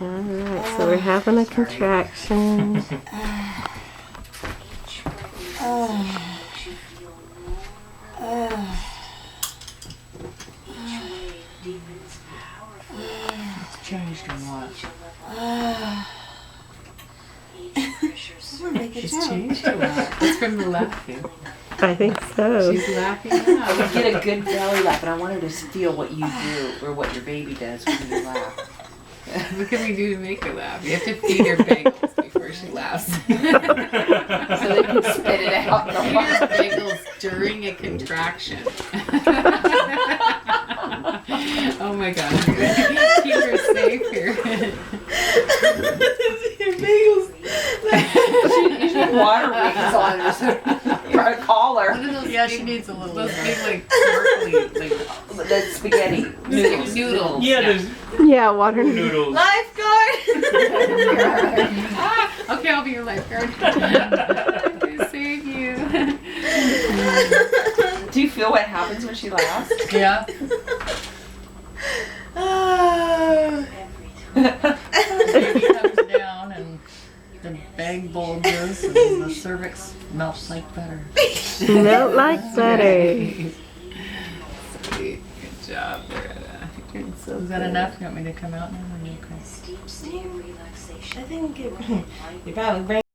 Alright, so we're having a contraction. Changed or what? She's changed or what? It's from the laughing. I think so. She's laughing I now. would get a good belly laugh, and I wanted to feel what you do or what your baby does when you laugh. What can we do to make her laugh? You have to feed her bagels before she laughs. So they can spit it out. Feed her bagels during a contraction. Oh my god. Keep her safe here. Bagels. She needs water wings on her, or a collar. One of those she needs a little. Those big like sparkly like The spaghetti noodles. Yeah, there's Yeah, water noodles. Lifeguard. Okay, I'll be your lifeguard. I'm gonna save you. Do you feel what happens when she laughs? Yeah. Baby comes down and the bag bulges and the cervix melts like butter. melt like butter. Sweet. Good job, Loretta. Is that enough? You want me to come out now? Or you okay? I think it probably